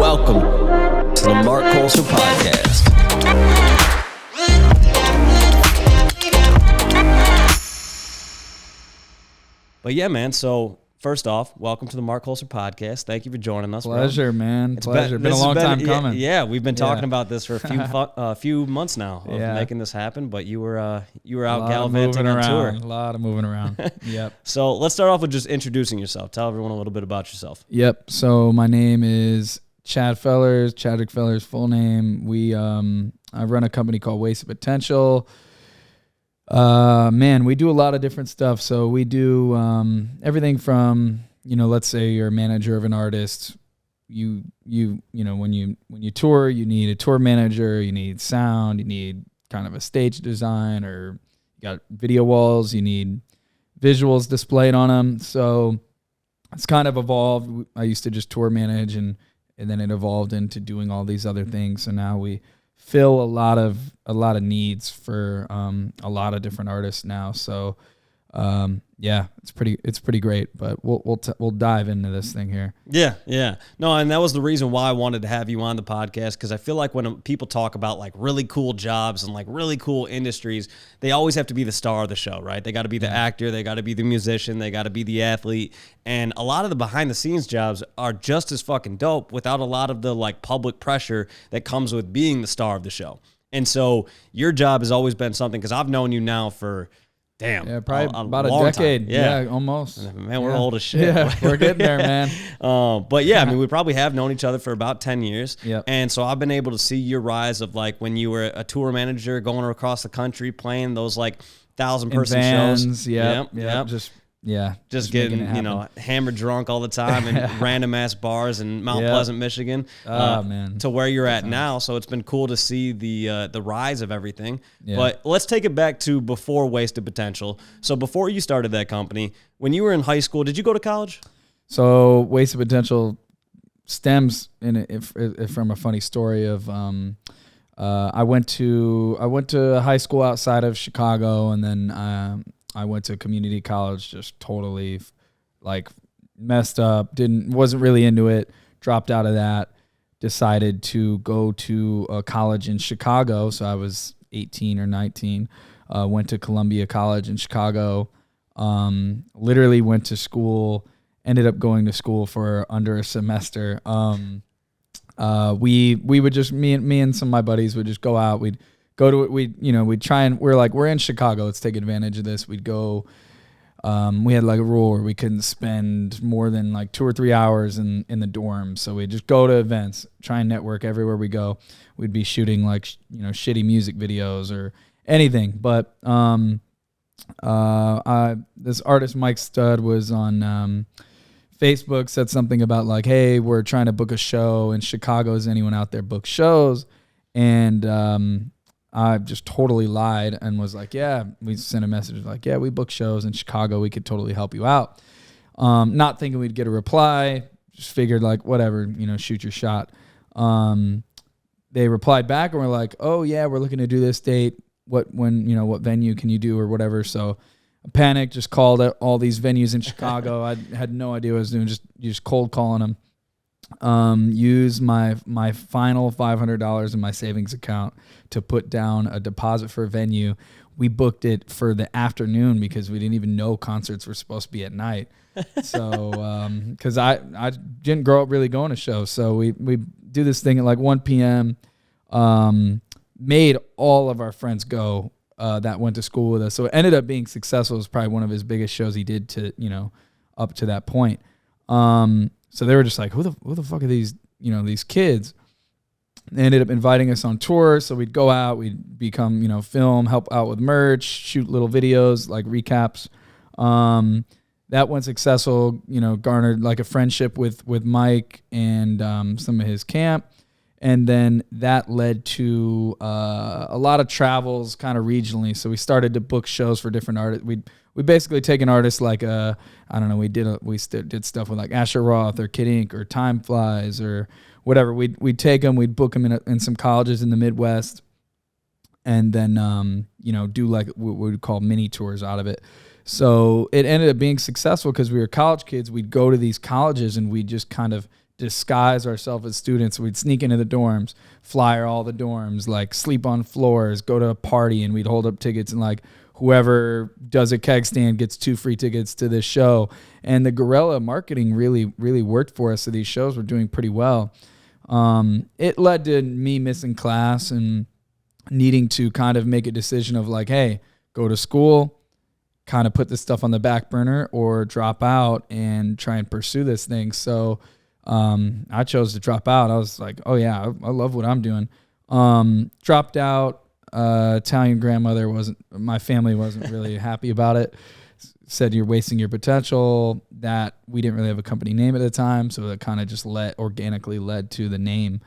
Welcome to the Marc Colcer podcast. But yeah, man, so first off, welcome to the Marc Colcer podcast. Thank you for joining us. Pleasure, bro. man. Pleasure. Been a long time coming. Yeah, we've been talking about this for a few months now of making this happen, but you were out gallivanting on tour. A lot of moving around. Yep. So let's start off with just introducing yourself. Tell everyone a little bit about yourself. Yep. So my name is Chadwick Fellers, full name. I run a company called Wasted Potential. Man, we do a lot of different stuff. So we do everything from, let's say you're a manager of an artist. When you tour, you need a tour manager, you need sound, you need kind of a stage design, or you got video walls, you need visuals displayed on them. So it's kind of evolved. I used to just tour manage, and then it evolved into doing all these other things. So now we fill a lot of needs for a lot of different artists now. So it's pretty great. But we'll dive into this thing here. Yeah. No, and that was the reason why I wanted to have you on the podcast, because I feel like when people talk about like really cool jobs and like really cool industries, they always have to be the star of the show, right? They got to be the actor, they got to be the musician, they got to be the athlete. And a lot of the behind the scenes jobs are just as fucking dope without a lot of the like public pressure that comes with being the star of the show. And so your job has always been something, because I've known you now for probably about a decade. Yeah, almost. Man, we're old as shit. Yeah, we're getting there, man. But yeah, I mean, we probably have known each other for about 10 years. Yep. And so I've been able to see your rise of like when you were a tour manager going across the country playing those like 1,000-person shows. Yep. Just getting, hammered drunk all the time in random ass bars in Mount Pleasant, Michigan. Man. To where you're at now. So it's been cool to see the rise of everything. Yeah. But let's take it back to before Wasted Potential. So before you started that company, when you were in high school, did you go to college? So Wasted Potential stems from a funny story of I went to high school outside of Chicago, and then I went to community college, just totally like messed up, wasn't really into it, dropped out of that, decided to go to a college in Chicago. So I was 18 or 19, went to Columbia College in Chicago, literally went to school, ended up going to school for under a semester. We would just, me and some of my buddies would just go out, we'd try and we're in Chicago, let's take advantage of this. We'd go, we had like a rule where we couldn't spend more than like 2 or 3 hours in the dorm. So we'd just go to events, try and network everywhere we go. We'd be shooting like, shitty music videos or anything. But this artist, Mike Stud, was on Facebook, said something about like, hey, we're trying to book a show in Chicago. Is anyone out there book shows? And I just totally lied and was like, yeah, we sent a message like, yeah, we book shows in Chicago. We could totally help you out. Not thinking we'd get a reply. Just figured like, whatever, shoot your shot. They replied back and were like, oh yeah, we're looking to do this date. What venue can you do or whatever? So I panicked, just called out all these venues in Chicago. I had no idea what I was doing. Just cold calling them. Use my final $500 in my savings account to put down a deposit for a venue. We booked it for the afternoon because we didn't even know concerts were supposed to be at night. So, cause I didn't grow up really going to shows. So we do this thing at like 1 p.m. Made all of our friends go, that went to school with us. So it ended up being successful. It was probably one of his biggest shows he did up to that point. So they were just like, who the fuck are these, these kids? They ended up inviting us on tour. So we'd go out, we'd become, film, help out with merch, shoot little videos, like recaps. That went successful, garnered like a friendship with Mike and some of his camp. And then that led to a lot of travels kind of regionally. So we started to book shows for different artists. We basically take an artist like we did stuff with like Asher Roth or Kid Ink or Time Flies or whatever. We'd take them, we'd book them in some colleges in the Midwest, and then do like what we would call mini tours out of it. So it ended up being successful because we were college kids. We'd go to these colleges and we'd just kind of disguise ourselves as students. We'd sneak into the dorms, flyer all the dorms, like sleep on floors, go to a party, and we'd hold up tickets and like whoever does a keg stand gets 2 free tickets to this show. And the guerrilla marketing really, really worked for us. So these shows were doing pretty well. It led to me missing class and needing to kind of make a decision of like, hey, go to school, kind of put this stuff on the back burner, or drop out and try and pursue this thing. So I chose to drop out. I was like, oh yeah, I love what I'm doing. Dropped out. Italian grandmother my family wasn't really happy about it. Said you're wasting your potential. That we didn't really have a company name at the time, so that kind of just organically led to the name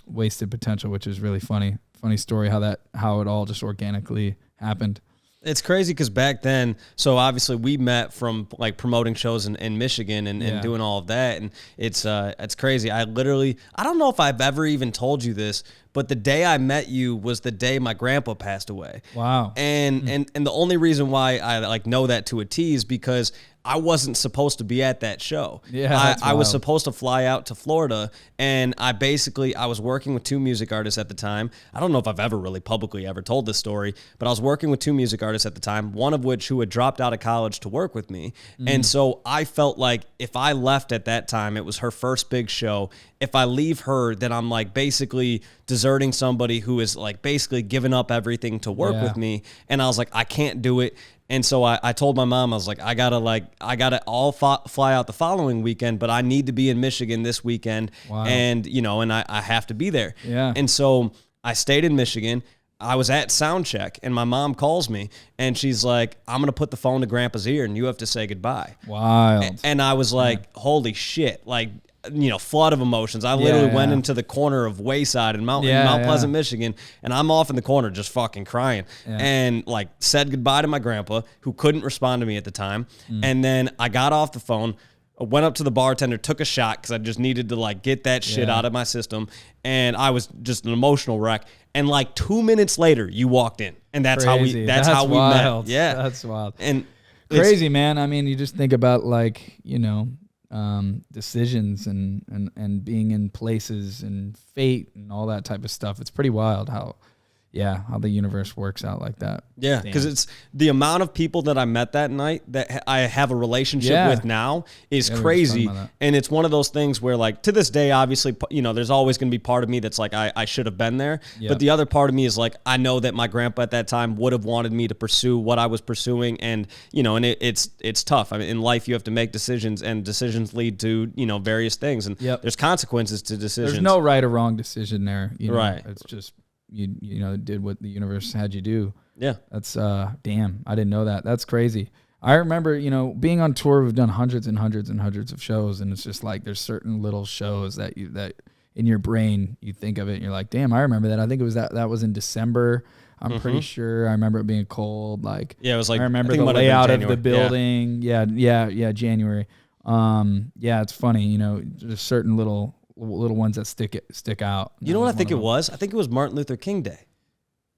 Wasted Potential, which is really funny story how it all just organically happened. It's crazy because back then, so obviously we met from like promoting shows in Michigan and doing all of that. And it's crazy. I don't know if I've ever even told you this, but the day I met you was the day my grandpa passed away. Wow. And the only reason why I like know that to a T is because I wasn't supposed to be at that show. Yeah, I was supposed to fly out to Florida, and I was working with 2 music artists at the time. I don't know if I've ever really publicly ever told this story, but I was working with 2 music artists at the time, one of which who had dropped out of college to work with me. And so I felt like if I left at that time, it was her first big show. If I leave her, then I'm like basically deserting somebody who is like basically giving up everything to work with me. And I was like, I can't do it. And so I told my mom, I was like, I gotta all fly out the following weekend, but I need to be in Michigan this weekend. Wow. And, and I have to be there. Yeah. And so I stayed in Michigan. I was at sound check, and my mom calls me, and she's like, I'm going to put the phone to Grandpa's ear, and you have to say goodbye. Wild. And I was like, holy shit. Like, flood of emotions. I literally went into the corner of Wayside in Mount Pleasant, Michigan, and I'm off in the corner just fucking crying. And like said goodbye to my grandpa, who couldn't respond to me at the time. And then I got off the phone, went up to the bartender, took a shot because I just needed to like get that shit out of my system. And I was just an emotional wreck. And like 2 minutes later, you walked in, and that's Crazy. how we wild. met. Yeah, that's wild. And crazy, man. I mean, you just think about like decisions and being in places and fate and all that type of stuff. It's pretty wild how the universe works out like that. Yeah, because it's the amount of people that I met that night that I have a relationship with now is crazy. And it's one of those things where like to this day, obviously, there's always going to be part of me that's like, I should have been there. Yep. But the other part of me is like, I know that my grandpa at that time would have wanted me to pursue what I was pursuing. And, and it's tough. I mean, in life, you have to make decisions, and decisions lead to, various things. And there's consequences to decisions. There's no right or wrong decision there. Right. It's just, you did what the universe had you do. Yeah. That's damn. I didn't know that. That's crazy. I remember, being on tour, we've done hundreds and hundreds and hundreds of shows, and it's just like there's certain little shows that in your brain you think of it and you're like, damn, I remember that. I think it was that was in December. I'm pretty sure I remember it being cold. Like, it was like, I remember the layout of the building. Yeah, January. It's funny, there's certain little ones that stick out. You know what I think it was? I think it was Martin Luther King Day.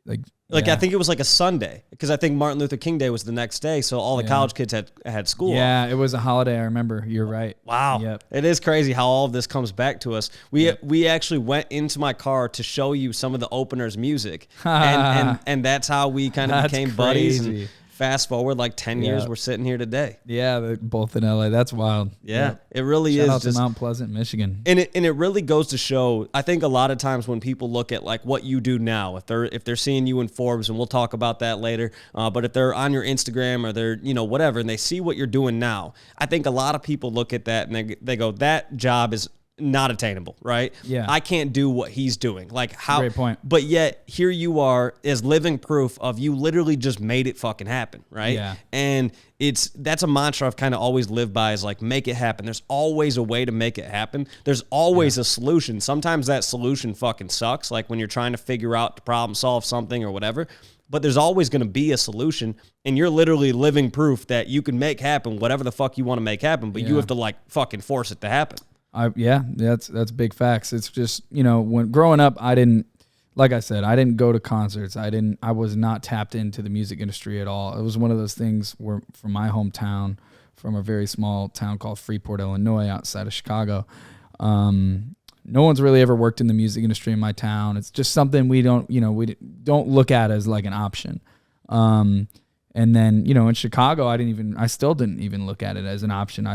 I think it was like a Sunday, because I think Martin Luther King Day was the next day, so all the college kids had school. Yeah, it was a holiday. I remember. You're right. Wow. Yep. It is crazy how all of this comes back to us. We actually went into my car to show you some of the opener's music, and that's how we kind of became buddies. And fast forward like 10 years, we're sitting here today. Yeah, they're both in LA. That's wild. Yeah. It really Shout is out just to Mount Pleasant, Michigan. And it really goes to show, I think a lot of times when people look at like what you do now, if they're seeing you in Forbes, and we'll talk about that later, but if they're on your Instagram or they're, whatever, and they see what you're doing now, I think a lot of people look at that and they go, that job is not attainable, right? Yeah. I can't do what he's doing. Like how, great point. But yet here you are as living proof of you literally just made it fucking happen, right? Yeah. And that's a mantra I've kind of always lived by, is like, make it happen. There's always a way to make it happen. There's always a solution. Sometimes that solution fucking sucks, like when you're trying to figure out to problem solve something or whatever, but there's always going to be a solution, and you're literally living proof that you can make happen whatever the fuck you want to make happen, but you have to like fucking force it to happen. That's big facts. It's just, when growing up, I didn't go to concerts. I was not tapped into the music industry at all. It was one of those things where from my hometown, from a very small town called Freeport, Illinois, outside of Chicago. No one's really ever worked in the music industry in my town. It's just something we don't look at as like an option. And then, in Chicago, I still didn't even look at it as an option.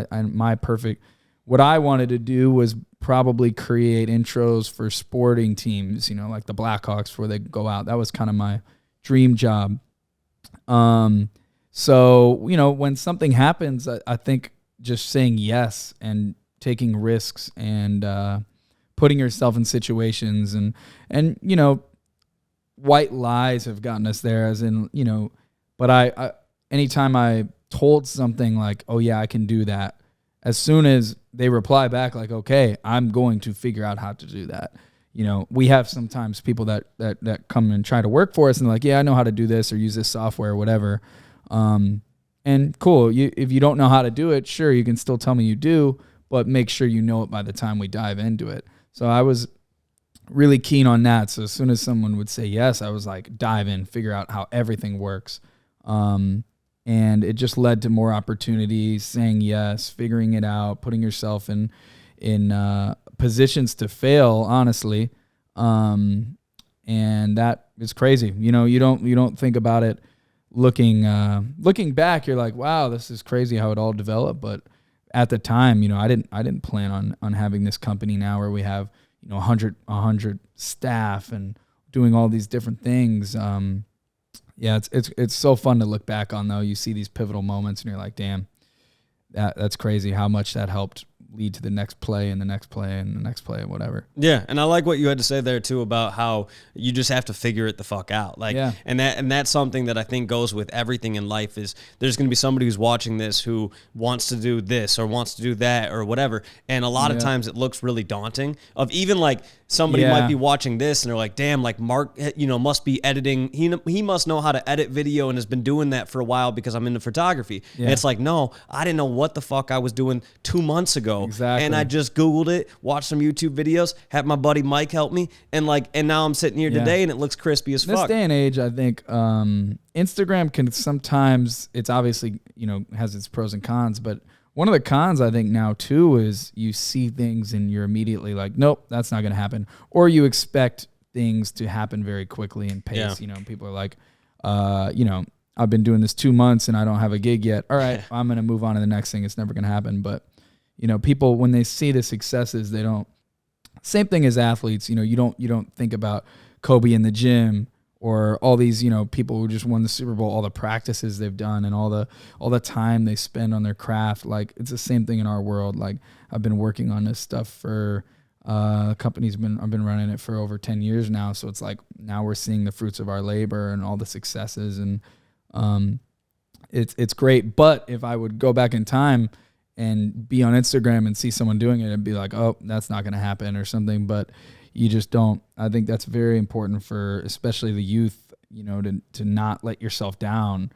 What I wanted to do was probably create intros for sporting teams, like the Blackhawks before they go out. That was kind of my dream job. So, when something happens, I think just saying yes and taking risks and, putting yourself in situations and white lies have gotten us there as in, but I anytime I told something like, oh yeah, I can do that, as soon as they reply back like, okay, I'm going to figure out how to do that. We have sometimes people that come and try to work for us and they're like, yeah, I know how to do this or use this software or whatever. And cool. If you don't know how to do it, sure, you can still tell me you do, but make sure you know it by the time we dive into it. So I was really keen on that. So as soon as someone would say yes, I was like, dive in, figure out how everything works. And it just led to more opportunities, saying yes, figuring it out, putting yourself in positions to fail, honestly. And that is crazy. You don't think about it looking back, you're like, wow, this is crazy how it all developed. But at the time, I didn't plan on having this company now where we have, 100 staff and doing all these different things. Yeah, it's so fun to look back on though. You see these pivotal moments and you're like, damn, that's crazy how much that helped lead to the next play and the next play and the next play and whatever. Yeah, and I like what you had to say there too about how you just have to figure it the fuck out. Like, yeah. and that's something that I think goes with everything in life is there's going to be somebody who's watching this who wants to do this or wants to do that or whatever. And a lot of times it looks really daunting of even like somebody might be watching this and they're like, damn, like Marc, must be editing. He must know how to edit video and has been doing that for a while because I'm into photography. Yeah. And it's like, no, I didn't know what the fuck I was doing 2 months ago. Exactly. And I just Googled it, watched some YouTube videos, had my buddy Mike help me, and now I'm sitting here today and it looks crispy as fuck. This day and age, I think Instagram can sometimes, it's obviously, has its pros and cons, but one of the cons I think now too is you see things and you're immediately like, nope, that's not going to happen. Or you expect things to happen very quickly and pace, people are like, I've been doing this 2 months and I don't have a gig yet. All right, I'm going to move on to the next thing. It's never going to happen. But people, when they see the successes, they don't, same thing as athletes, you don't think about Kobe in the gym or all these, people who just won the Super Bowl, all the practices they've done and all the time they spend on their craft. Like it's the same thing in our world. Like I've been working on this stuff for, I've been running it for over 10 years now. So it's like, now we're seeing the fruits of our labor and all the successes and, it's great. But if I would go back in time and be on Instagram and see someone doing it and be like, oh, that's not going to happen or something. But you just don't. I think that's very important for especially the youth, to not let yourself down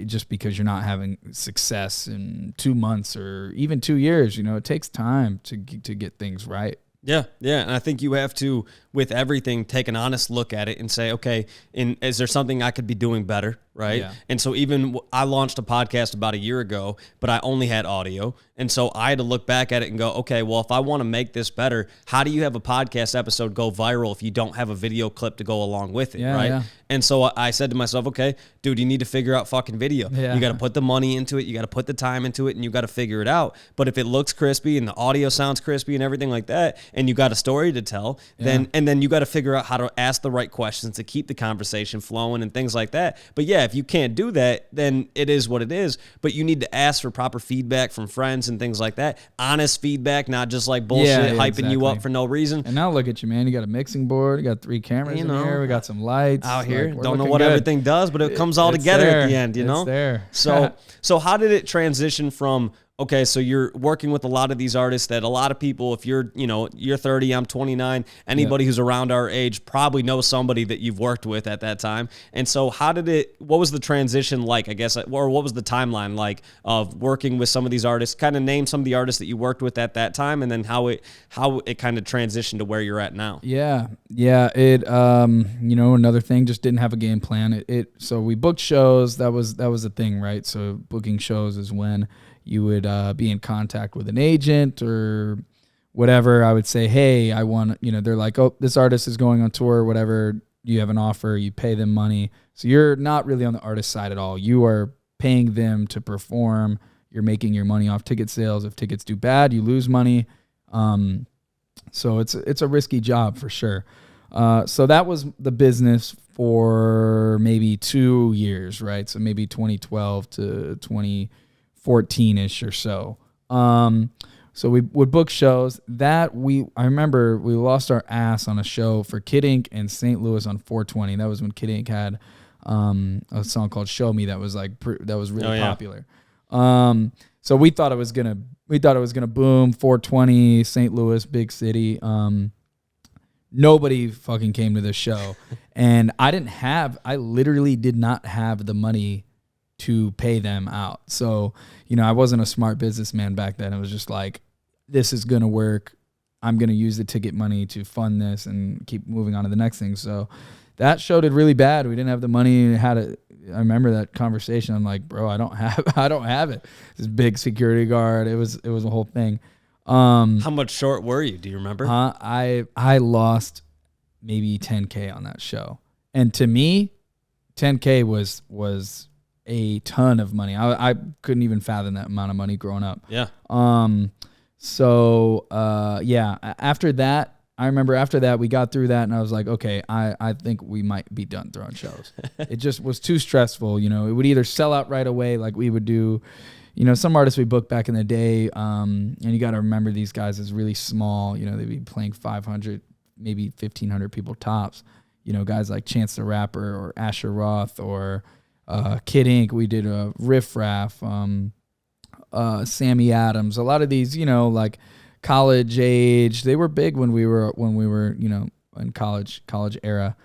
just because you're not having success in 2 months or even 2 years. It takes time to get things right. Yeah. And I think you have to, with everything, take an honest look at it and say, okay, is there something I could be doing better? Right. Yeah. And so even I launched a podcast about a year ago, but I only had audio. And so I had to look back at it and go, okay, well, if I want to make this better, how do you have a podcast episode go viral if you don't have a video clip to go along with it? Right. Yeah. And so I said to myself, okay, dude, you need to figure out fucking video. Yeah. You got to put the money into it. You got to put the time into it and you got to figure it out. But if it looks crispy and the audio sounds crispy and everything like that, and you got a story to tell, then you got to figure out how to ask the right questions to keep the conversation flowing and things like that. But yeah, if you can't do that, then it is what it is. But you need to ask for proper feedback from friends and things like that. Honest feedback, not just like bullshit hyping you up for no reason. And now look at you, man. You got a mixing board. You got 3 cameras in here. We got some lights out here. Like, don't know what everything does, but it comes all together at the end, It's there. So how did it transition from, okay, so you're working with a lot of these artists that a lot of people, if you're 30, I'm 29, anybody who's around our age probably knows somebody that you've worked with at that time. And so what was the transition like, I guess, or what was the timeline like of working with some of these artists? Kind of name some of the artists that you worked with at that time and then how it kind of transitioned to where you're at now. Yeah. It, another thing, just didn't have a game plan. So we booked shows. That was the thing, right? So booking shows is when you would be in contact with an agent or whatever, I would say, hey, I want, they're like, oh, this artist is going on tour, whatever. You have an offer, you pay them money. So you're not really on the artist side at all. You are paying them to perform. You're making your money off ticket sales. If tickets do bad, you lose money. So it's a risky job for sure. So that was the business for maybe 2 years, right? So maybe 2012 to 2014-ish or so. So we would book shows that I remember we lost our ass on a show for Kid Ink in St. Louis on 420. That was when Kid Ink had a song called "Show Me" that was really popular. So we thought it was gonna boom. 420, St. Louis, big city. Nobody fucking came to this show, and I literally did not have the money to pay them out. So, I wasn't a smart businessman back then. It was just like, this is going to work. I'm going to use the ticket money to fund this and keep moving on to the next thing. So that show did really bad. We didn't have the money. I remember that conversation. I'm like, bro, I don't have it. This big security guard. It was a whole thing. How much short were you? Do you remember? I lost maybe 10K on that show. And to me, 10K was a ton of money. I couldn't even fathom that amount of money growing up. Yeah. After that, I remember after that, we got through that and I was like, okay, I think we might be done throwing shows. It just was too stressful. It would either sell out right away like we would do. Some artists we booked back in the day, and you got to remember these guys is really small. They'd be playing 500, maybe 1,500 people tops. Guys like Chance the Rapper or Asher Roth or Kid Ink. We did a Riff Raff, Sammy Adams. A lot of these, like college age. They were big when we were in college era.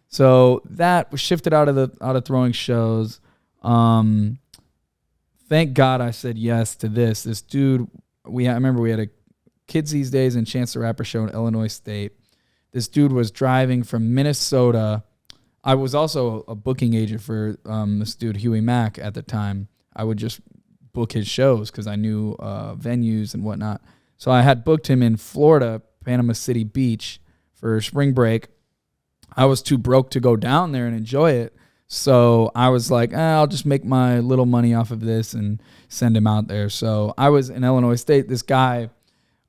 So that was shifted out of throwing shows. Thank God I said yes to this. This dude, I remember we had a Kids These Days and Chance the Rapper show in Illinois State. This dude was driving from Minnesota. I was also a booking agent for this dude, Huey Mack, at the time. I would just book his shows because I knew venues and whatnot. So I had booked him in Florida, Panama City Beach, for spring break. I was too broke to go down there and enjoy it. So I was like, I'll just make my little money off of this and send him out there. So I was in Illinois State. This guy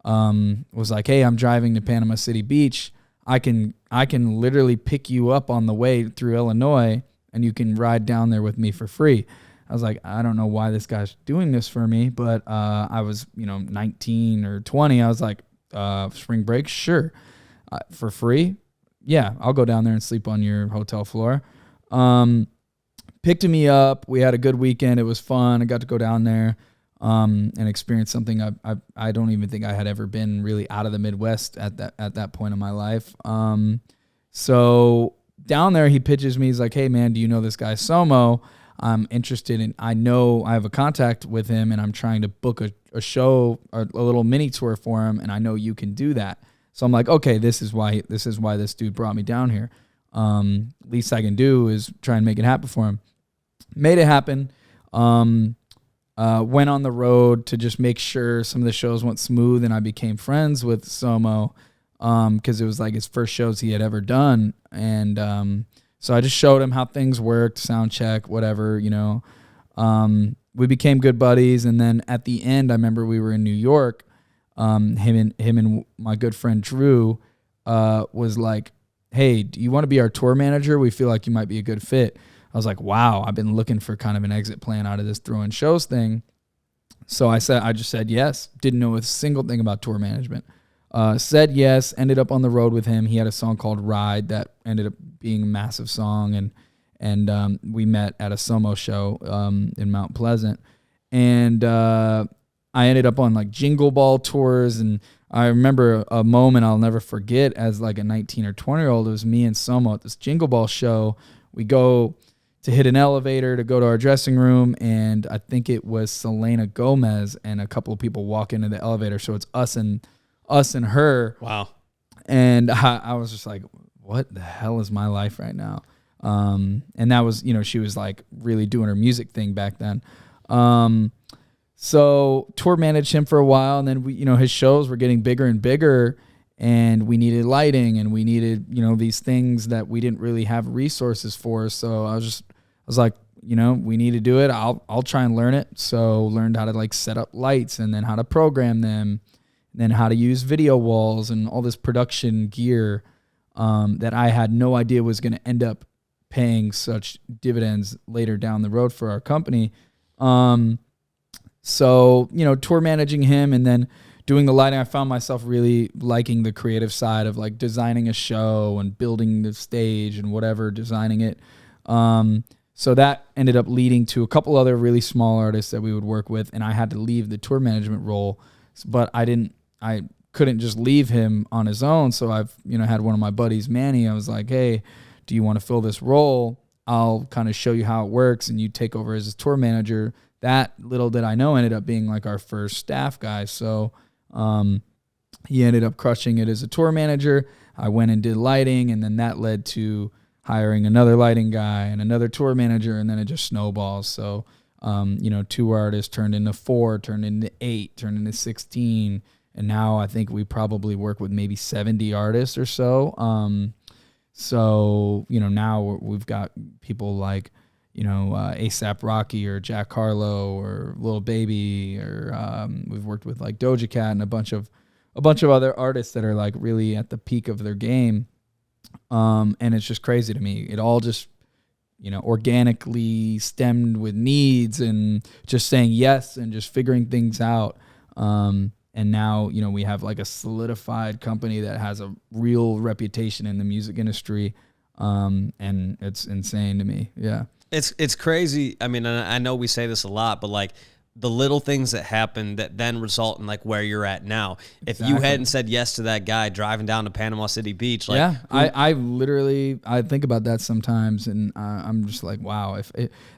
was like, hey, I'm driving to Panama City Beach. I can literally pick you up on the way through Illinois and you can ride down there with me for free. I was like, I don't know why this guy's doing this for me, but I was, 19 or 20. I was like, spring break, sure. For free? Yeah, I'll go down there and sleep on your hotel floor. Picked me up. We had a good weekend. It was fun. I got to go down there and experience something I don't even think I had ever been really out of the Midwest at that point in my life. So down there, he pitches me. He's like, hey, man, do you know this guy Somo? I'm interested in, I know I have a contact with him and I'm trying to book a show, a little mini tour for him. And I know you can do that. So I'm like, okay, this is why this dude brought me down here. Least I can do is try and make it happen for him. Made it happen. Went on the road to just make sure some of the shows went smooth, and I became friends with Somo because it was like his first shows he had ever done. And so I just showed him how things worked, sound check, whatever, we became good buddies. And then at the end, I remember we were in New York. Him and my good friend Drew was like, hey, do you want to be our tour manager? We feel like you might be a good fit. I was like, wow, I've been looking for kind of an exit plan out of this throwing shows thing. So I just said yes. Didn't know a single thing about tour management. Said yes, ended up on the road with him. He had a song called Ride that ended up being a massive song. And we met at a Somo show in Mount Pleasant. And I ended up on like Jingle Ball tours, and I remember a moment I'll never forget as like a 19 or 20-year-old. It was me and Somo at this Jingle Ball show. We go to hit an elevator to go to our dressing room, and I think it was Selena Gomez and a couple of people walk into the elevator. So it's us and her. Wow. And I was just like, what the hell is my life right now? And that was, she was like really doing her music thing back then. So tour managed him for a while, and then his shows were getting bigger and bigger, and we needed lighting, and we needed these things that we didn't really have resources for. So I was like, we need to do it. I'll try and learn it. So learned how to like set up lights, and then how to program them, and then how to use video walls and all this production gear that I had no idea was going to end up paying such dividends later down the road for our company. So, tour managing him and then doing the lighting, I found myself really liking the creative side of like designing a show and building the stage and whatever, designing it. So that ended up leading to a couple other really small artists that we would work with, and I had to leave the tour management role, but I couldn't just leave him on his own. So I've, had one of my buddies, Manny, I was like, hey, do you want to fill this role? I'll kind of show you how it works, and you take over as a tour manager. That little did I know ended up being like our first staff guy. So he ended up crushing it as a tour manager. I went and did lighting, and then that led to hiring another lighting guy and another tour manager, and then it just snowballs. So, 2 artists turned into 4, turned into 8, turned into 16, and now I think we probably work with maybe 70 artists or so. So, now we've got people like, A$AP Rocky or Jack Harlow or Lil Baby, or we've worked with like Doja Cat and a bunch of other artists that are like really at the peak of their game. And it's just crazy to me. It all just, organically stemmed with needs and just saying yes and just figuring things out. And now, we have like a solidified company that has a real reputation in the music industry. And it's insane to me. Yeah. It's crazy. I mean, I know we say this a lot, but like the little things that happen that then result in like where you're at now. If you hadn't said yes to that guy driving down to Panama City Beach, like yeah, I literally think about that sometimes, and I'm just like, wow,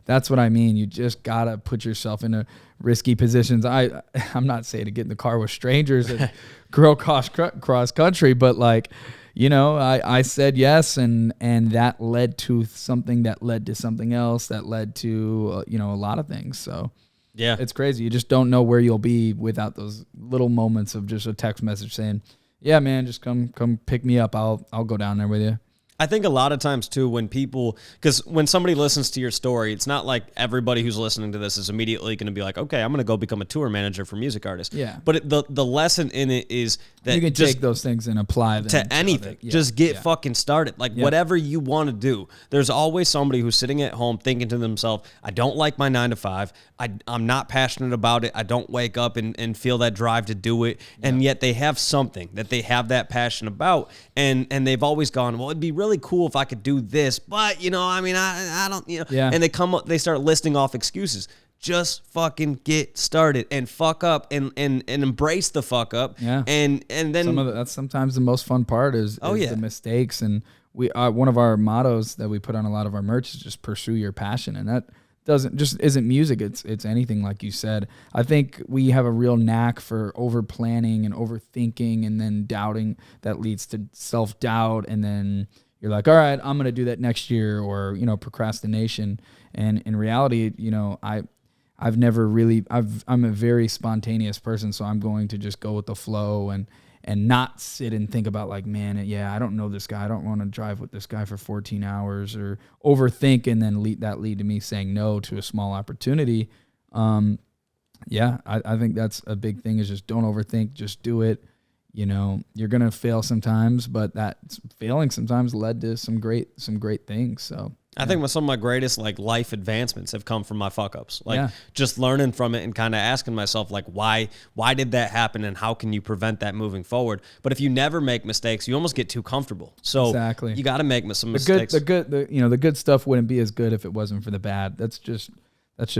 that's what I mean. You just gotta put yourself in a risky positions. I'm not saying to get in the car with strangers and go cross country, but like, I said yes, and that led to something that led to something else that led to a lot of things. So. Yeah, it's crazy. You just don't know where you'll be without those little moments of just a text message saying, "Yeah, man, just come pick me up. I'll go down there with you." I think a lot of times too, because when somebody listens to your story, it's not like everybody who's listening to this is immediately going to be like, okay, I'm going to go become a tour manager for music artists. Yeah. But the lesson in it is that you can take those things and apply them to anything. Yeah. Just get fucking started. Like whatever you want to do. There's always somebody who's sitting at home thinking to themselves, I don't like my 9 to 5. I'm not passionate about it. I don't wake up and feel that drive to do it. And yet they have something that they have that passion about. And they've always gone, well, it'd be really cool if I could do this, but I don't, and they start listing off excuses. Just fucking get started and fuck up and embrace the fuck up. Yeah. And then that's sometimes the most fun part is the mistakes. And we one of our mottos that we put on a lot of our merch is just pursue your passion. And that isn't music. It's anything, like you said. I think we have a real knack for over planning and overthinking and then doubting that leads to self-doubt. And then you're like, all right, I'm going to do that next year, or, procrastination. And in reality, I'm a very spontaneous person. So I'm going to just go with the flow and not sit and think about like, man, I don't know this guy. I don't want to drive with this guy for 14 hours, or overthink and then lead to me saying no to a small opportunity. I think that's a big thing, is just don't overthink, just do it. You're going to fail sometimes, but that failing sometimes led to some great things. So I think some of my greatest like life advancements have come from my fuck ups, just learning from it and kind of asking myself like, why did that happen, and how can you prevent that moving forward? But if you never make mistakes, you almost get too comfortable. So exactly. You got to make some mistakes. The good stuff wouldn't be as good if it wasn't for the bad. That's just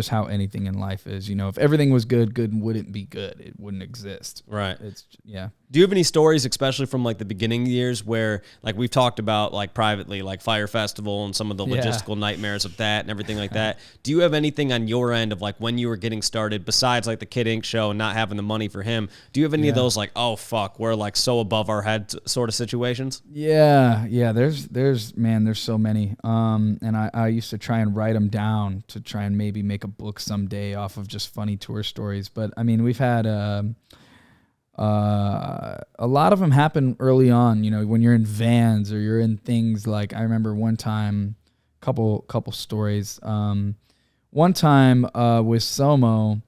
how anything in life is. If everything was good wouldn't be good. It wouldn't exist. Right. Yeah. Do you have any stories, especially from like the beginning years, where like we've talked about like privately, like Fire Festival and some of the logistical nightmares of that and everything like that? Do you have anything on your end of like when you were getting started, besides like the Kid Ink show and not having the money for him? Do you have any of those like, oh fuck, we're like so above our head sort of situations? Yeah. There's so many. And I used to try and write them down to try and maybe make a book someday off of just funny tour stories. But I mean, we've had a lot of them happen early on, you know, when you're in vans or you're in things like, I remember one time, couple stories. One time with Somo,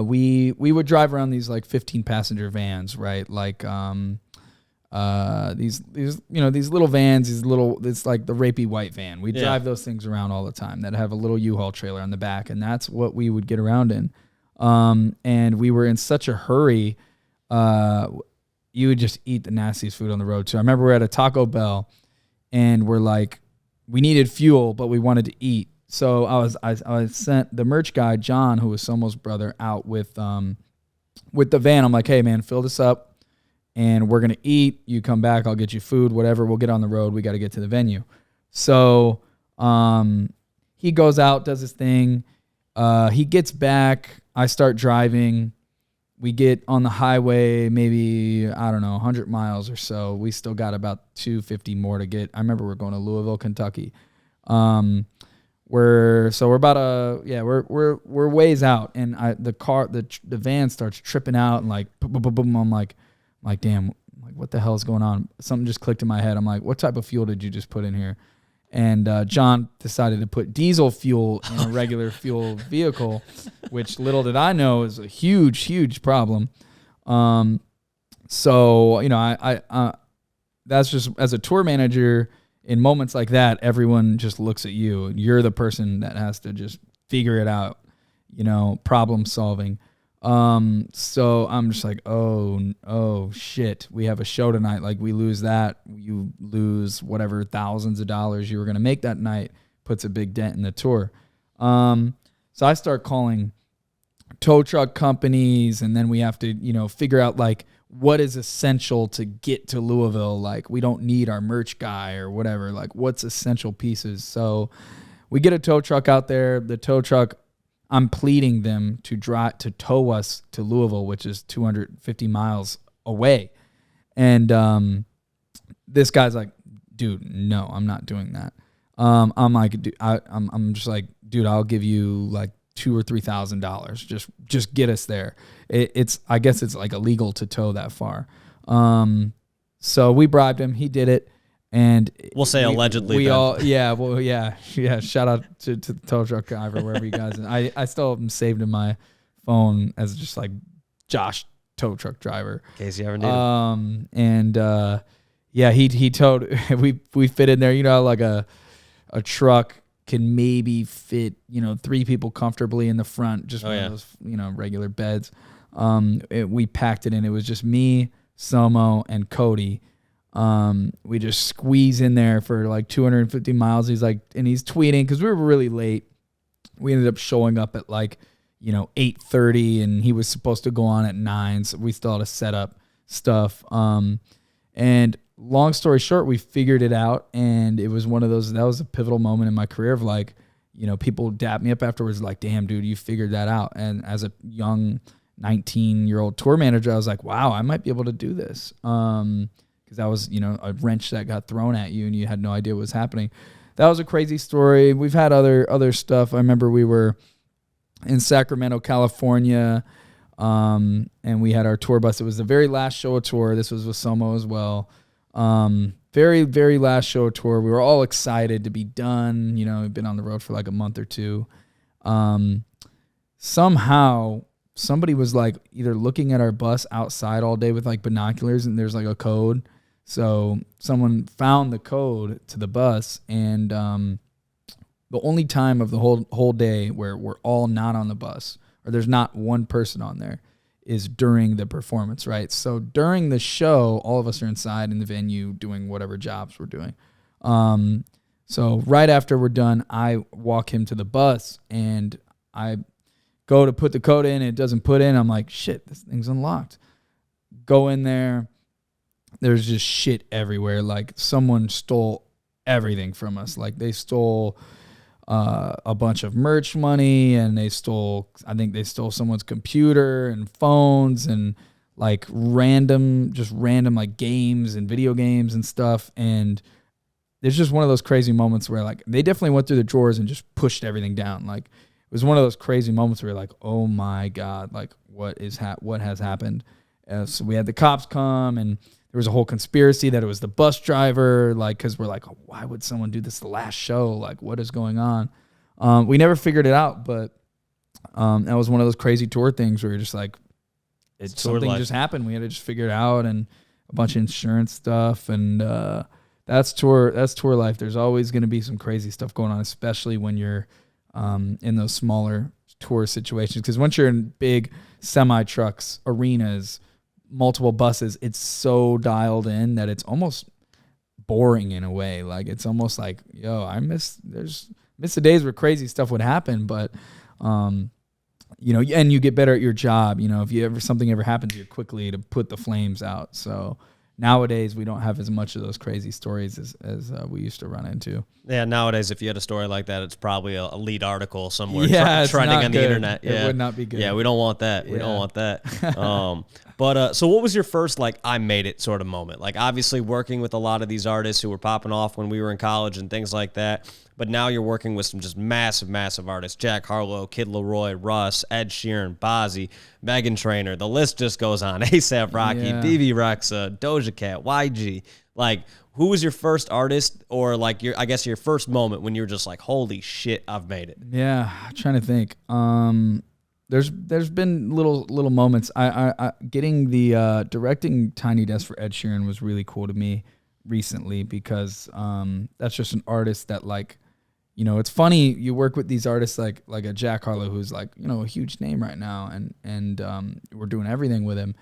we would drive around these like 15 passenger vans, right? Like these you know, these little vans, it's like the rapey white van. We drive those things around all the time that have a little U-Haul trailer on the back, and that's what we would get around in. And we were in such a hurry, you would just eat the nastiest food on the road too. I remember we're at a Taco Bell and we're like, we needed fuel, but we wanted to eat. So I sent the merch guy, John, who was Somo's brother, out with the van. I'm like, hey man, fill this up and we're going to eat. You come back, I'll get you food, whatever. We'll get on the road. We got to get to the venue. So, he goes out, does his thing. He gets back. I start driving. We get on the highway, maybe, I don't know, 100 miles or so. We still got about 250 more to get. I remember we're going to Louisville, Kentucky. We're ways out, and the van starts tripping out, and like, boom, boom, boom. I'm like, damn, like what the hell is going on? Something just clicked in my head. I'm like, what type of fuel did you just put in here? And John decided to put diesel fuel in a regular fuel vehicle, which little did I know is a huge, huge problem. So, you know, I that's just, as a tour manager, in moments like that, everyone just looks at you. You're the person that has to just figure it out, you know, problem solving. So I'm just like, oh shit, we have a show tonight. Like, we lose that, you lose whatever thousands of dollars you were going to make that night, puts a big dent in the tour. So I start calling tow truck companies, and then we have to, you know, figure out like what is essential to get to Louisville. Like, we don't need our merch guy or whatever, like what's essential pieces. So we get a tow truck out there. The tow truck, I'm pleading them to tow us to Louisville, which is 250 miles away. And this guy's like, dude, no, I'm not doing that. I'm like, dude, I'm just like, dude, I'll give you like $2,000 or $3,000. Just get us there. I guess it's like illegal to tow that far. So we bribed him. He did it. And we'll say allegedly. Shout out to the tow truck driver, wherever you guys. I still have him saved in my phone as just like Josh tow truck driver. In case you ever need he towed. We fit in there. You know, like a truck can maybe fit, you know, 3 people comfortably in the front. Just one of those, you know, regular beds. We packed it in. It was just me, Somo, and Cody. We just squeeze in there for like 250 miles. He's like, and he's tweeting because we were really late. We ended up showing up at like, you know, 8:30, and he was supposed to go on at 9. So we still had to set up stuff. And long story short, we figured it out, and it was one of those, that was a pivotal moment in my career of like, you know, people dapped me up afterwards like, damn, dude, you figured that out. And as a young 19-year-old tour manager, I was like, wow, I might be able to do this. Because that was, you know, a wrench that got thrown at you and you had no idea what was happening. That was a crazy story. We've had other stuff. I remember we were in Sacramento, California, and we had our tour bus. It was the very last show of tour. This was with Somo as well. Very, very last show of tour. We were all excited to be done. You know, we've been on the road for like a month or two. Somehow somebody was like either looking at our bus outside all day with like binoculars, and there's like a code. So someone found the code to the bus, and the only time of the whole day where we're all not on the bus, or there's not one person on there, is during the performance, right? So during the show, all of us are inside in the venue doing whatever jobs we're doing. So right after we're done, I walk him to the bus, and I go to put the code in, and it doesn't put in. I'm like, shit, this thing's unlocked. Go in there. There's just shit everywhere. Like, someone stole everything from us. Like, they stole a bunch of merch money, and I think they stole someone's computer and phones and like random like games and video games and stuff. And it's just one of those crazy moments where like they definitely went through the drawers and just pushed everything down. Like it was one of those crazy moments where you're like, oh my God, like what has happened? So we had the cops come, and there was a whole conspiracy that it was the bus driver, like, because we're like, oh, why would someone do this the last show? Like, what is going on? We never figured it out, but that was one of those crazy tour things where you're just like, something just happened. We had to just figure it out, and a bunch of insurance stuff, and that's tour life. There's always going to be some crazy stuff going on, especially when you're in those smaller tour situations. Because once you're in big semi trucks, arenas, multiple buses, it's so dialed in that it's almost boring in a way. Like it's almost like, yo, I miss the days where crazy stuff would happen, but you know, and you get better at your job. You know, if something ever happens, you're quickly to put the flames out. So nowadays we don't have as much of those crazy stories as we used to run into. Yeah, nowadays if you had a story like that, it's probably a lead article somewhere trending on the internet. Yeah, it would not be good. Yeah, we don't want that. We don't want that. But so what was your first like I made it sort of moment? Like obviously working with a lot of these artists who were popping off when we were in college and things like that. But now you're working with some just massive artists. Jack Harlow, Kid Laroi, Russ, Ed Sheeran, Bozzy, Meghan Trainor. The list just goes on. A$AP Rocky, BB Rexa, Doja Cat, YG. Like, who was your first artist or like your first moment when you were just like, holy shit, I've made it? Yeah, I'm trying to think. There's been little moments. I getting the directing Tiny Desk for Ed Sheeran was really cool to me recently because that's just an artist that like, you know, it's funny you work with these artists like a Jack Harlow who's like, you know, a huge name right now and we're doing everything with him,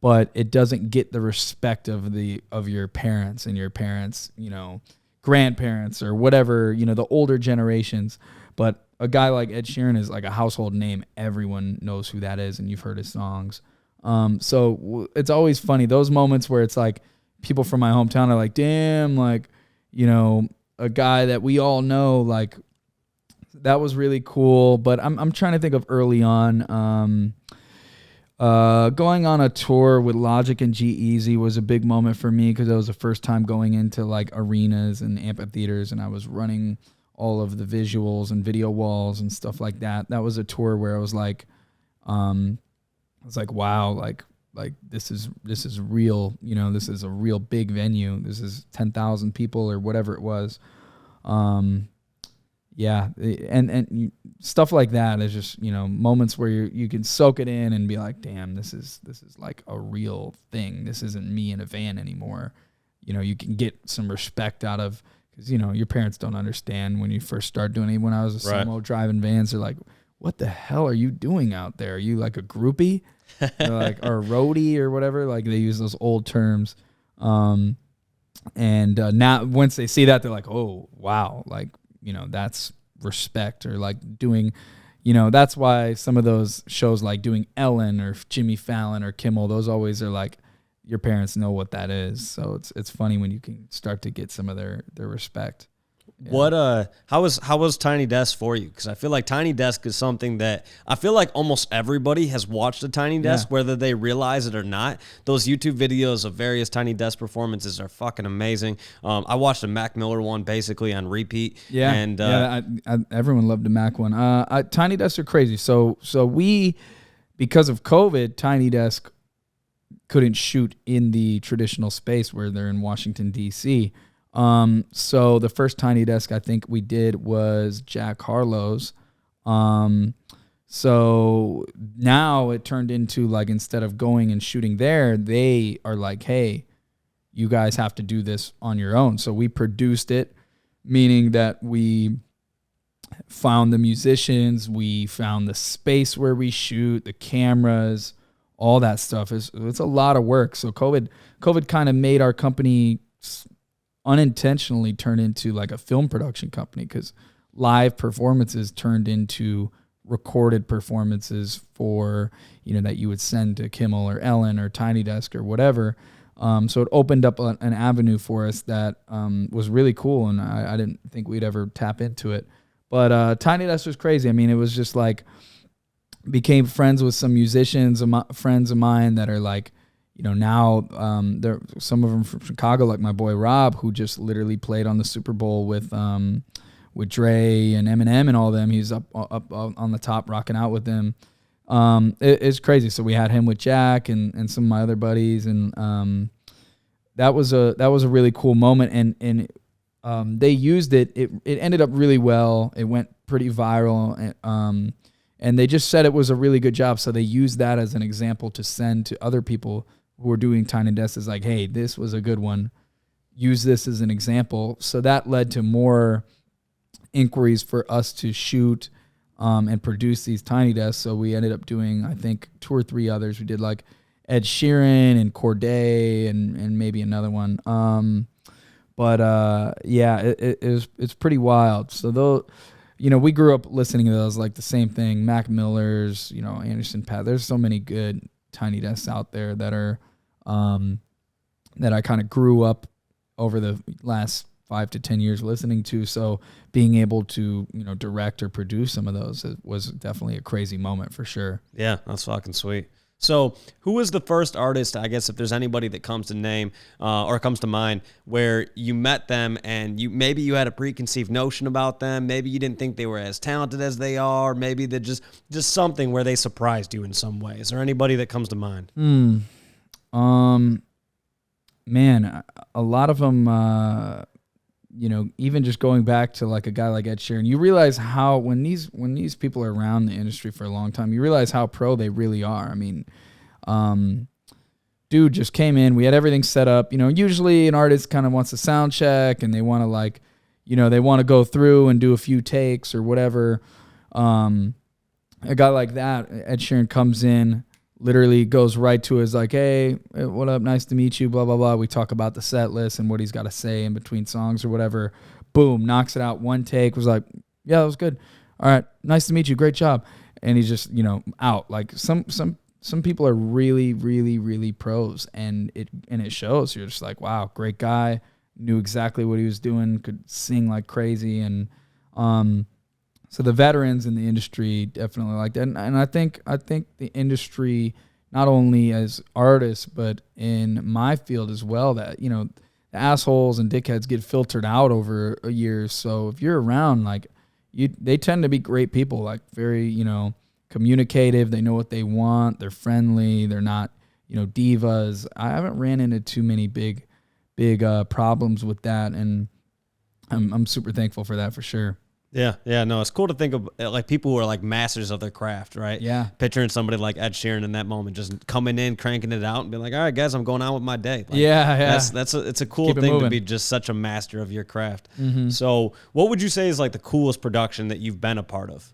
but it doesn't get the respect of your parents and your parents, you know, grandparents or whatever, you know, the older generations. But a guy like Ed Sheeran is like a household name. Everyone knows who that is and you've heard his songs. So it's always funny those moments where it's like people from my hometown are like, damn, like, you know, a guy that we all know, like that was really cool. But I'm trying to think of early on, going on a tour with Logic and G-Eazy was a big moment for me because it was the first time going into like arenas and amphitheaters, and I was running all of the visuals and video walls and stuff like that. That was a tour where I was like, wow, like this is real, you know, this is a real big venue. This is 10,000 people or whatever it was. Yeah. And stuff like that is just, you know, moments where you can soak it in and be like, damn, this is like a real thing. This isn't me in a van anymore. You know, you can get some respect out of, because, you know, your parents don't understand when you first start doing it. When I was a sumo driving vans, they're like, what the hell are you doing out there? Are you like a groupie? Like, or a roadie or whatever? Like they use those old terms. And now once they see that, they're like, oh, wow. Like, you know, that's respect. Or like doing, you know, that's why some of those shows like doing Ellen or Jimmy Fallon or Kimmel, those always are like, your parents know what that is. So it's funny when you can start to get some of their respect. Yeah. What how was Tiny Desk for you? Because I feel like Tiny Desk is something that I feel like almost everybody has watched a Tiny Desk, whether they realize it or not. Those YouTube videos of various Tiny Desk performances are fucking amazing. I watched a Mac Miller one basically on repeat. Yeah, and everyone loved the Mac one. Tiny Desks are crazy. So we, because of COVID, Tiny Desk couldn't shoot in the traditional space where they're in Washington D.C. So the first Tiny Desk I think we did was Jack Harlow's. So now it turned into like, instead of going and shooting there, they are like, hey, you guys have to do this on your own. So we produced it, meaning that we found the musicians, we found the space where we shoot, the cameras, all that stuff. It's a lot of work. So COVID kind of made our company unintentionally turn into like a film production company, because live performances turned into recorded performances for, you know, that you would send to Kimmel or Ellen or Tiny Desk or whatever. So it opened up an avenue for us that was really cool, and I didn't think we'd ever tap into it. But Tiny Desk was crazy. I mean, it was just like, became friends with some musicians, friends of mine that are like, now there some of them from Chicago, like my boy Rob, who just literally played on the Super Bowl with Dre and Eminem and all them. He's up on the top rocking out with them. It's crazy. So we had him with Jack and some of my other buddies, and that was a really cool moment. And they used it. It ended up really well. It went pretty viral. And they just said it was a really good job. So they used that as an example to send to other people who were doing Tiny Desks, like, hey, this was a good one. Use this as an example. So that led to more inquiries for us to shoot and produce these Tiny Desks. So we ended up doing, I think, 2 or 3 others. We did like Ed Sheeran and Corday and maybe another one. It's pretty wild. So though, we grew up listening to those, like the same thing, Mac Miller's, Anderson Paak. There's so many good Tiny Desks out there that are that I kind of grew up over the last 5 to 10 years listening to. So being able to, direct or produce some of those was definitely a crazy moment for sure. Yeah, that's fucking sweet. So who was the first artist, I guess, if there's anybody that comes to name or comes to mind, where you met them and maybe you had a preconceived notion about them, maybe you didn't think they were as talented as they are, maybe they're just something where they surprised you in some way? Is there anybody that comes to mind? Man, a lot of them, even just going back to like a guy like Ed Sheeran, you realize how when these people are around the industry for a long time, you realize how pro they really are. I mean, dude just came in. We had everything set up. Usually an artist kind of wants a sound check and they want to they want to go through and do a few takes or whatever. A guy like that, Ed Sheeran, comes in, literally goes right to his like, hey, what up? Nice to meet you, blah, blah, blah. We talk about the set list and what he's got to say in between songs or whatever. Boom, knocks it out. One take, was like, yeah, that was good. All right, nice to meet you. Great job. And he's just, out. Like some people are really, really, really pros, and it shows. You're just like, wow, great guy. Knew exactly what he was doing, could sing like crazy. And so the veterans in the industry definitely like that. And I think the industry, not only as artists, but in my field as well, that, the assholes and dickheads get filtered out over a year. So if you're around, like, they tend to be great people, like very, communicative. They know what they want. They're friendly. They're not, divas. I haven't ran into too many big problems with that. And I'm super thankful for that for sure. Yeah, no, it's cool to think of like people who are like masters of their craft, right? Yeah. Picturing somebody like Ed Sheeran in that moment, just coming in, cranking it out, and being like, all right, guys, I'm going on with my day. Like, it's a cool thing to be just such a master of your craft. Mm-hmm. So what would you say is like the coolest production that you've been a part of?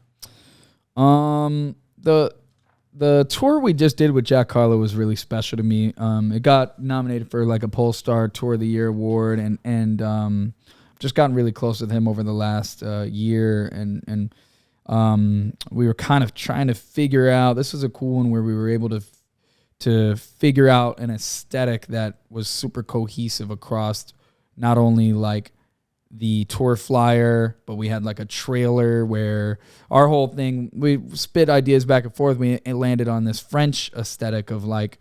The tour we just did with Jack Harlow was really special to me. It got nominated for like a Polestar Tour of the Year award, and just gotten really close with him over the last year, and we were kind of trying to figure out. This was a cool one where we were able to figure out an aesthetic that was super cohesive across not only like the tour flyer, but we had like a trailer where our whole thing, we spit ideas back and forth. We landed on this French aesthetic of like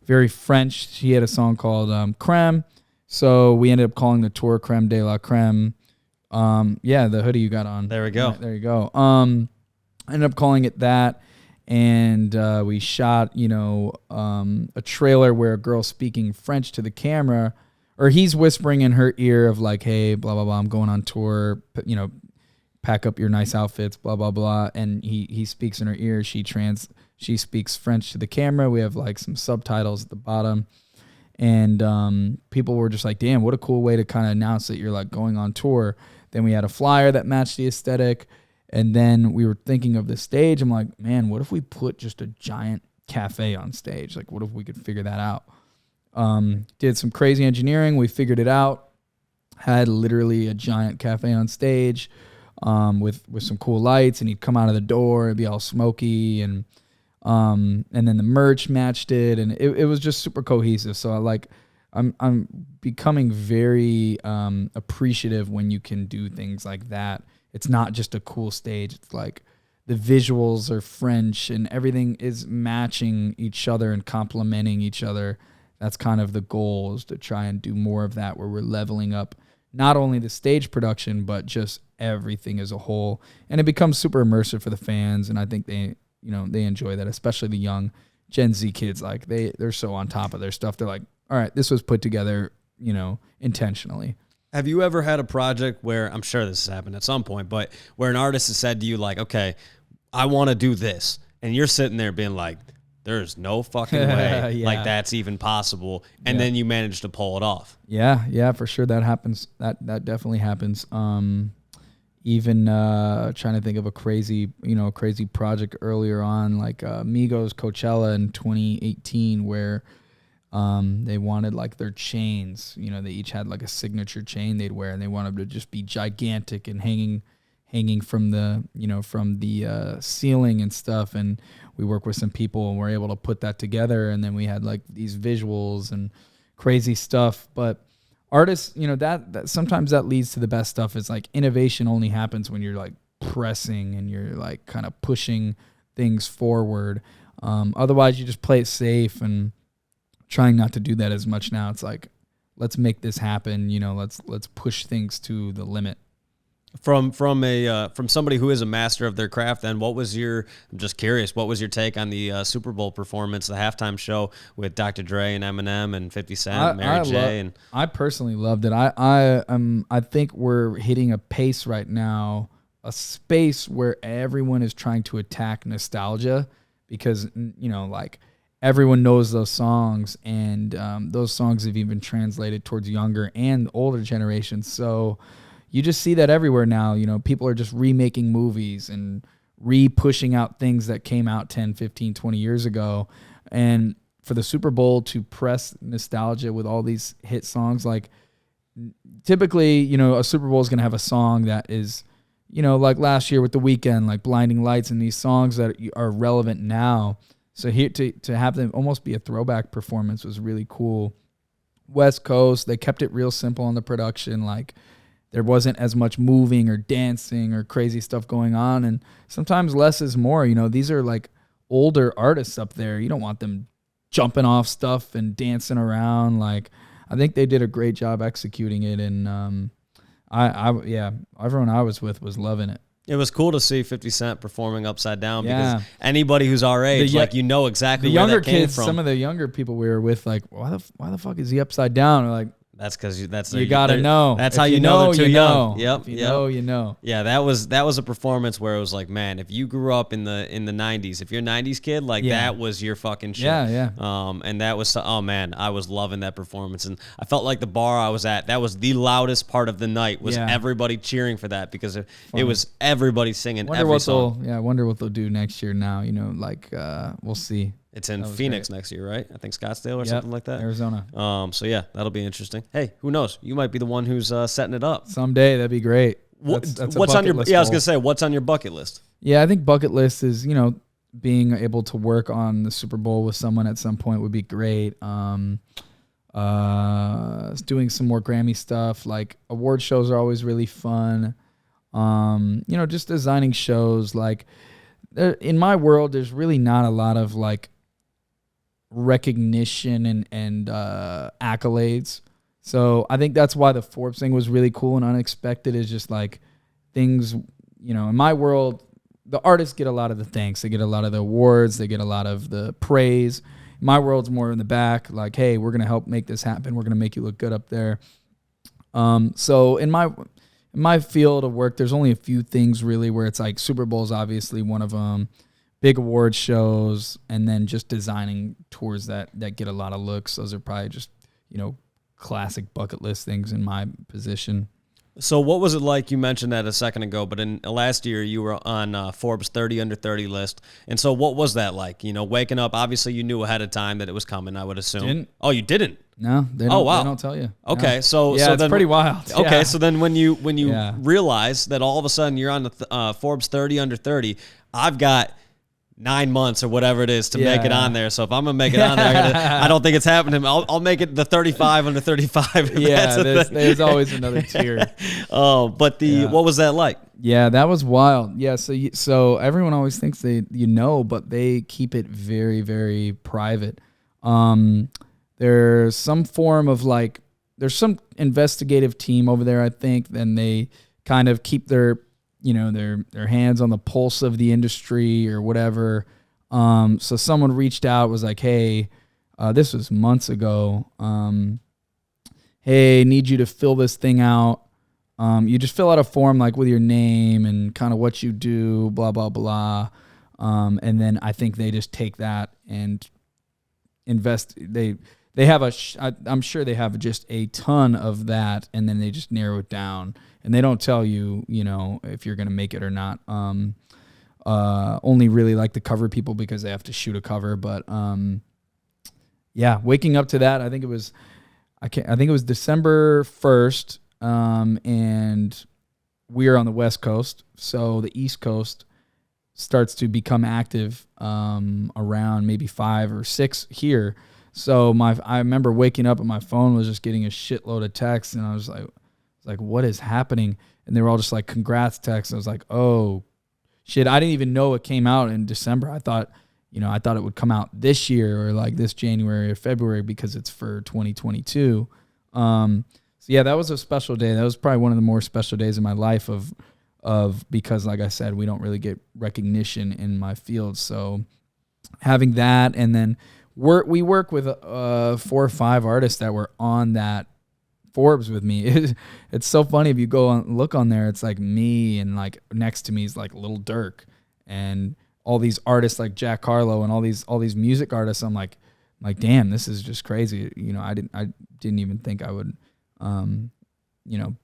very French. He had a song called Crème. So we ended up calling the tour Crème de la Crème. The hoodie you got on. There we go. There you go. Ended up calling it that. And we shot, a trailer where a girl's speaking French to the camera, or he's whispering in her ear of like, hey, blah, blah, blah, I'm going on tour, pack up your nice outfits, blah, blah, blah. And he speaks in her ear. She speaks French to the camera. We have like some subtitles at the bottom. And people were just like, damn, what a cool way to kind of announce that you're like going on tour. Then we had a flyer that matched the aesthetic. And then we were thinking of the stage. I'm like, man, what if we put just a giant cafe on stage? Like, what if we could figure that out? Did some crazy engineering. We figured it out. Had literally a giant cafe on stage with some cool lights. And he'd come out of the door. It'd be all smoky. And then the merch matched it, and it was just super cohesive. So I'm becoming very appreciative when you can do things like that. It's not just a cool stage. It's like the visuals are French and everything is matching each other and complementing each other. that's kind of the goal, is to try and do more of that, where we're leveling up not only the stage production, but just everything as a whole. And it becomes super immersive for the fans. And I think they enjoy that, especially the young Gen Z kids. Like they're so on top of their stuff. They're like, all right, this was put together, intentionally. Have you ever had a project where, I'm sure this has happened at some point, but where an artist has said to you, like, okay, I want to do this, and you're sitting there being like, there's no fucking way like that's even possible, and then you manage to pull it off? Yeah, for sure, that happens. That definitely happens. Even trying to think of a crazy project earlier on, like Migos Coachella in 2018, where they wanted like their chains, they each had like a signature chain they'd wear, and they wanted to just be gigantic and hanging from the ceiling and stuff. And we worked with some people and we're able to put that together, and then we had like these visuals and crazy stuff. But artists, that sometimes that leads to the best stuff. Is like innovation only happens when you're like pressing and you're like kind of pushing things forward. Otherwise you just play it safe, and trying not to do that as much now. It's like, let's make this happen. Let's push things to the limit. From somebody who is a master of their craft, then I'm just curious, what was your take on the Super Bowl performance, the halftime show with Dr. Dre and Eminem and 50 Cent, Mary J? I personally loved it. I think we're hitting a pace right now, a space where everyone is trying to attack nostalgia, because like everyone knows those songs, and those songs have even translated towards younger and older generations. So you just see that everywhere now. People are just remaking movies and re-pushing out things that came out 10, 15, 20 years ago. And for the Super Bowl to press nostalgia with all these hit songs, like typically, a Super Bowl is going to have a song that is, like last year with The Weeknd, like Blinding Lights, and these songs that are relevant now. So here to have them almost be a throwback performance was really cool. West Coast, they kept it real simple on the production. Like there wasn't as much moving or dancing or crazy stuff going on. And sometimes less is more. These are like older artists up there. You don't want them jumping off stuff and dancing around. Like I think they did a great job executing it. And everyone I was with was loving it. It was cool to see 50 Cent performing Upside Down, because anybody who's our age, exactly where that came from. Some of the younger people we were with, like, why the fuck is he upside down? Or like, that's because you gotta know. That's how you know they're too young. Yep. If you know. Yeah, that was a performance where it was like, man, if you grew up in the 90s, if you're a 90s kid, like that was your fucking shit. Yeah. And that was, oh man, I was loving that performance, and I felt like the bar I was at, that was the loudest part of the night, was everybody cheering for that, because it was everybody singing every song. I wonder what they'll do next year now. We'll see. It's in Phoenix next year, right? I think Scottsdale or something like that. Arizona. So yeah, that'll be interesting. Hey, who knows? You might be the one who's setting it up someday. That'd be great. What's on your? Yeah, I was gonna say, what's on your bucket list? Yeah, I think bucket list is being able to work on the Super Bowl with someone at some point would be great. Doing some more Grammy stuff. Like award shows are always really fun. Just designing shows. Like in my world, there's really not a lot of like recognition and accolades. So I think that's why the Forbes thing was really cool and unexpected. Is just like things, in my world, the artists get a lot of the thanks. They get a lot of the awards. They get a lot of the praise. My world's more in the back, like, hey, we're going to help make this happen. We're going to make you look good up there. So in my field of work, there's only a few things really where it's like Super Bowl is obviously one of them. Big award shows, and then just designing tours that get a lot of looks. Those are probably just, classic bucket list things in my position. So what was it like? You mentioned that a second ago, but in last year you were on Forbes 30 under 30 list. And so what was that like? Waking up, obviously you knew ahead of time that it was coming, I would assume. Didn't. Oh, you didn't? No, they don't, they don't tell you. Okay, no. so it's then, pretty wild. Okay, so then when you realize that all of a sudden you're on the Forbes 30 under 30, I've got 9 months or whatever it is to make it on there. So if I'm gonna make it on there, I don't think it's happening. I'll make it the 35 under 35. Yeah, there's always another tier. But what was that like? Yeah, that was wild. Yeah, so everyone always thinks but they keep it very, very private. there's some form of like, there's some investigative team over there, I think, then they kind of keep their, their hands on the pulse of the industry or whatever. So someone reached out, was like, hey, this was months ago. Hey, need you to fill this thing out. You just fill out a form like with your name and kind of what you do, blah, blah, blah. And then I think they just take that and invest. They have I'm sure they have just a ton of that, and then they just narrow it down, and they don't tell you, if you're going to make it or not. Only really like the cover people because they have to shoot a cover. But yeah, waking up to that, I think it was December 1st, and we are on the West Coast, so the East Coast starts to become active around maybe 5 or 6 here. So I remember waking up and my phone was just getting a shitload of texts, and I was like, what is happening? And they were all just like, congrats texts. I was like, oh shit, I didn't even know it came out in December. I thought it would come out this year or like this January or February because it's for 2022. So yeah, that was a special day. That was probably one of the more special days of my life because like I said, we don't really get recognition in my field. So having that, and then we work with 4 or 5 artists that were on that Forbes with me. It's so funny if you go and look on there. It's like me, and like next to me is like Lil Durk and all these artists like Jack Harlow and all these music artists. I'm like, damn, this is just crazy. I didn't even think I would,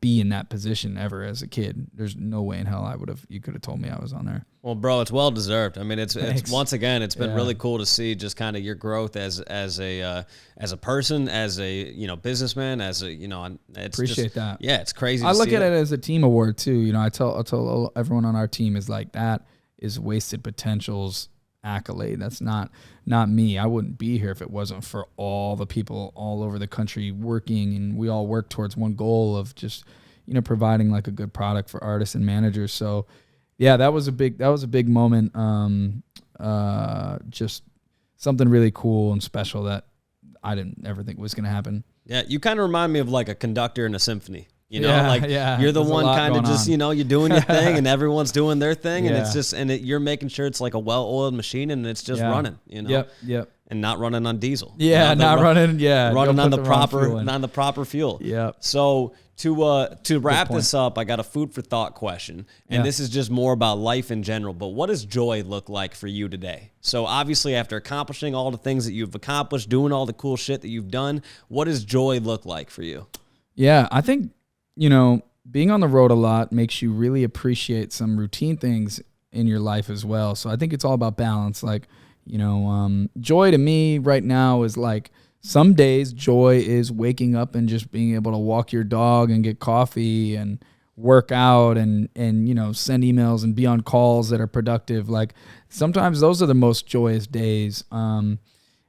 be in that position ever as a kid. There's no way in hell you could have told me I was on there. Well, bro, it's well deserved. I mean, it's once again, it's been really cool to see just kind of your growth as a person, as a businessman, as a it's appreciate just, that. Yeah, it's crazy. I look at it as a team award too. I tell everyone on our team is like, that is wasted potential's accolade. That's not me. I wouldn't be here if it wasn't for all the people all over the country working, and we all work towards one goal of just providing like a good product for artists and managers. So yeah, that was a big moment. Just something really cool and special that I didn't ever think was going to happen. Yeah, you kind of remind me of like a conductor in a symphony. You're the one kind of just, you're doing your thing and everyone's doing their thing, and it's just, you're making sure it's like a well-oiled machine and it's just running, Yep. And not running on diesel. Yeah, running on the proper fuel. Yep. So to wrap this up, I got a food for thought question, and this is just more about life in general, but what does joy look like for you today? So obviously after accomplishing all the things that you've accomplished, doing all the cool shit that you've done, what does joy look like for you? Yeah, I think being on the road a lot makes you really appreciate some routine things in your life as well. So I think it's all about balance. Like, joy to me right now is like, some days joy is waking up and just being able to walk your dog and get coffee and work out and send emails and be on calls that are productive. Like sometimes those are the most joyous days.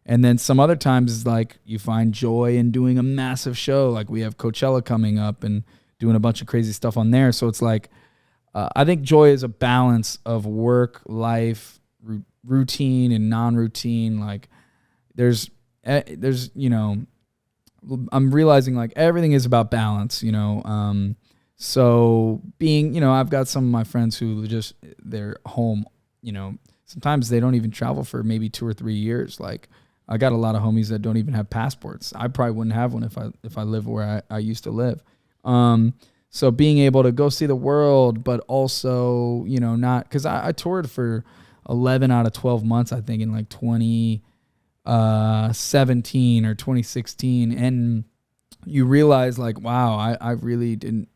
And then some other times is like you find joy in doing a massive show. Like we have Coachella coming up and doing a bunch of crazy stuff on there. So it's like, I think joy is a balance of work, life, routine and non-routine. Like there's, I'm realizing like everything is about balance, so being, I've got some of my friends who just, they're home, sometimes they don't even travel for maybe 2 or 3 years. Like I got a lot of homies that don't even have passports. I probably wouldn't have one if I lived where I used to live. So being able to go see the world, but also, not, cause I toured for 11 out of 12 months, I think in like 2017 or 2016. And you realize like, wow, I really didn't,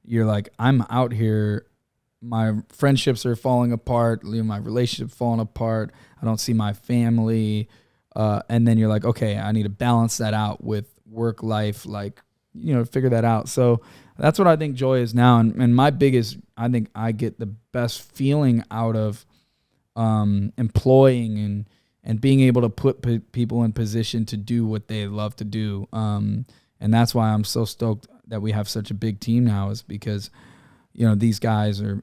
you're like, I'm out here. My friendships are falling apart. My relationship falling apart. I don't see my family. And then you're like, okay, I need to balance that out with work life, like, figure that out. So that's what I think joy is now. And my biggest, I think I get the best feeling out of employing and being able to put people in position to do what they love to do. And that's why I'm so stoked that we have such a big team now, is because, these guys and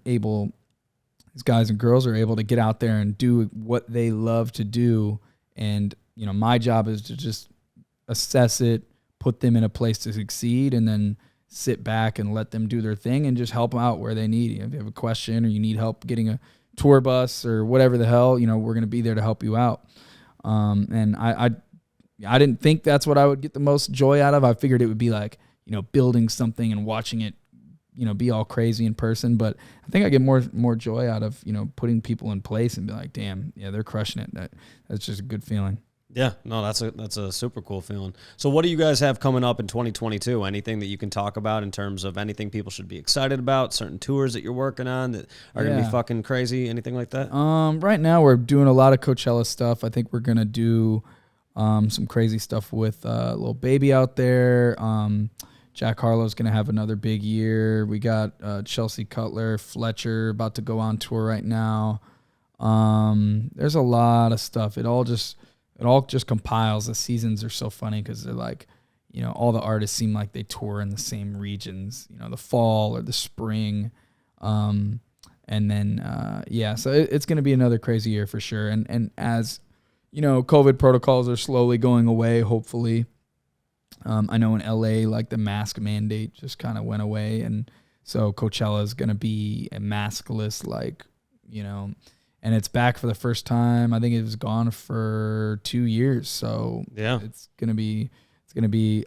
girls are able to get out there and do what they love to do. And, my job is to just assess it, put them in a place to succeed, and then sit back and let them do their thing and just help them out where they need you. If you have a question or you need help getting a tour bus or whatever the hell, we're going to be there to help you out. And I didn't think that's what I would get the most joy out of. I figured it would be like, building something and watching it, be all crazy in person. But I think I get more joy out of, putting people in place and be like, damn, yeah, they're crushing it. That's just a good feeling. Yeah, no, that's a super cool feeling. So what do you guys have coming up in 2022? Anything that you can talk about in terms of anything people should be excited about, certain tours that you're working on that are going to be fucking crazy, anything like that? Right now we're doing a lot of Coachella stuff. I think we're going to do some crazy stuff with Lil Baby out there. Jack Harlow's going to have another big year. We got Chelsea Cutler, Fletcher about to go on tour right now. There's a lot of stuff. It all just compiles. The seasons are so funny because they're like, all the artists seem like they tour in the same regions, the fall or the spring. And then, so it's going to be another crazy year for sure. And as, COVID protocols are slowly going away, hopefully. I know in LA, like the mask mandate just kind of went away. And so Coachella is going to be a maskless, and it's back for the first time. I think it was gone for 2 years. So yeah, it's gonna be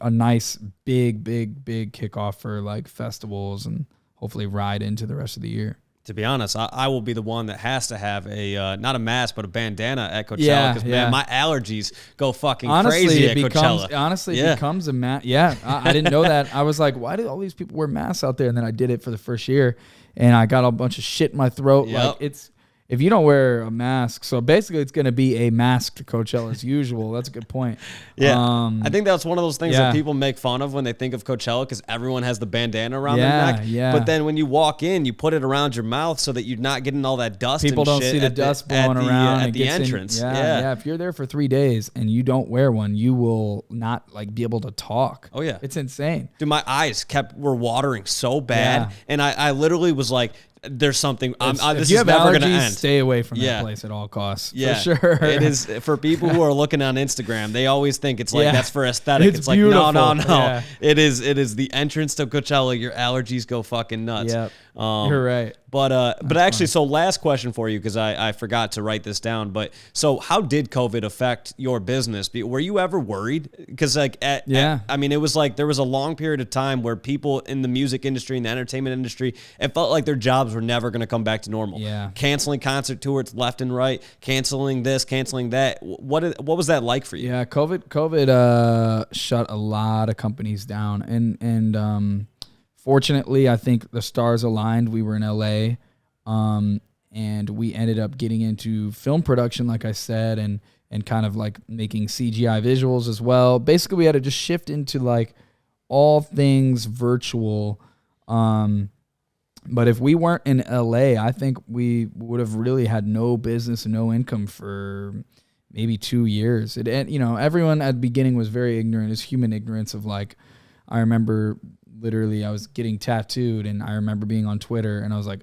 a nice big kickoff for like festivals and hopefully ride into the rest of the year. To be honest, I will be the one that has to have a not a mask but a bandana at Coachella because man, my allergies go fucking crazy at Coachella. Honestly, it becomes a mask. Yeah, I didn't know that. I was like, why do all these people wear masks out there? And then I did it for the first year, and I got a bunch of shit in my throat. Yep. Like if you don't wear a mask, so basically it's going to be a masked Coachella as usual. That's a good point. Yeah. I think that's one of those things that people make fun of when they think of Coachella because everyone has the bandana around their neck. Yeah. But then when you walk in, you put it around your mouth so that you're not getting all that dust People and don't shit see the dust blowing around at the entrance. Yeah. If you're there for 3 days and you don't wear one, you will not be able to talk. Oh, yeah. It's insane. Dude, my eyes were watering so bad. Yeah. And I literally was like, there's something. This is never going to end. Stay away from that place at all costs. Yeah, for sure. It is for people who are looking on Instagram. They always think it's like that's for aesthetic. It's like beautiful. No. Yeah. It is the entrance to Coachella. Your allergies go fucking nuts. Yep. You're right. But actually, so last question for you because I forgot to write this down. But so how did COVID affect your business? Were you ever worried? Because I mean, it was like there was a long period of time where people in the music industry and the entertainment industry, it felt like their jobs were never going to come back to normal. Yeah. Canceling concert tours left and right, canceling this, canceling that. What was that like for you? Yeah, COVID shut a lot of companies down, and fortunately, I think the stars aligned. We were in LA, and we ended up getting into film production, like I said, and kind of like making CGI visuals as well. Basically, we had to just shift into like all things virtual. But if we weren't in LA, I think we would have really had no business and no income for maybe 2 years. Everyone at the beginning was very ignorant. It's human ignorance of like, I remember literally I was getting tattooed and I remember being on Twitter and I was like,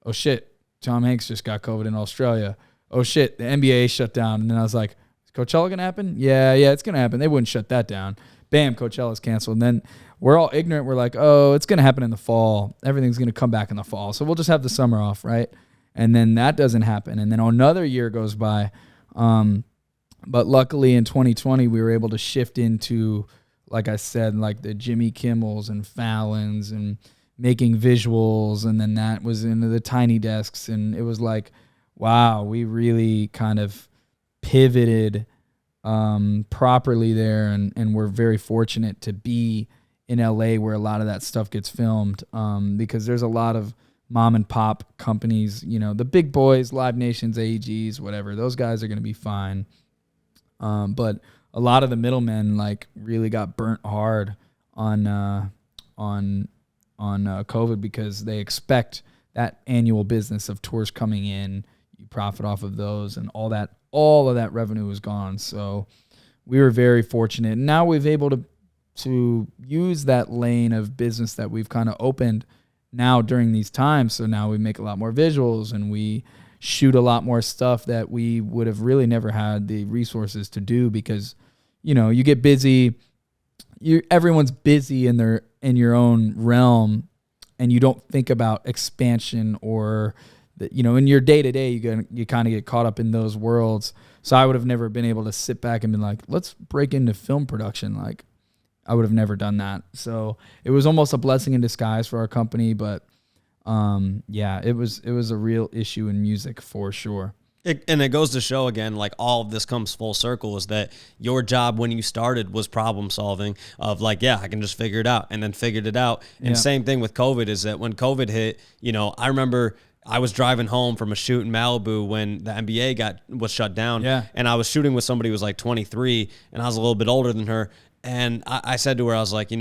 oh shit, Tom Hanks just got COVID in Australia. Oh shit, the NBA shut down. And then I was like, is Coachella going to happen? Yeah, it's going to happen. They wouldn't shut that down. Bam, Coachella's canceled. And then we're all ignorant. We're like, oh, it's going to happen in the fall. Everything's going to come back in the fall. So we'll just have the summer off, right? And then that doesn't happen. And then another year goes by. But luckily in 2020, we were able to shift into, like I said, like the Jimmy Kimmels and Fallons and making visuals. And then that was into the Tiny Desks. And it was like, wow, we really kind of pivoted properly there. And we're very fortunate to be in LA where a lot of that stuff gets filmed because there's a lot of mom and pop companies, the big boys, Live Nations, AEGs, whatever. Those guys are going to be fine. But a lot of the middlemen like really got burnt hard on COVID because they expect that annual business of tours coming in, you profit off of those, and all of that revenue is gone. So we were very fortunate. And now we've able to use that lane of business that we've kind of opened now during these times. So now we make a lot more visuals and we shoot a lot more stuff that we would have really never had the resources to do because, you get busy. Everyone's busy in your own realm, and you don't think about expansion or in your day to day, you kind of get caught up in those worlds. So I would have never been able to sit back and be like, let's break into film production. Like, I would have never done that. So it was almost a blessing in disguise for our company. But it was a real issue in music for sure. And it goes to show again, like all of this comes full circle, is that your job when you started was problem solving of like, yeah, I can just figure it out, and then figured it out. And same thing with COVID is that when COVID hit, I remember I was driving home from a shoot in Malibu when the NBA was shut down. Yeah. And I was shooting with somebody who was like 23, and I was a little bit older than her. And I said to her, I was like,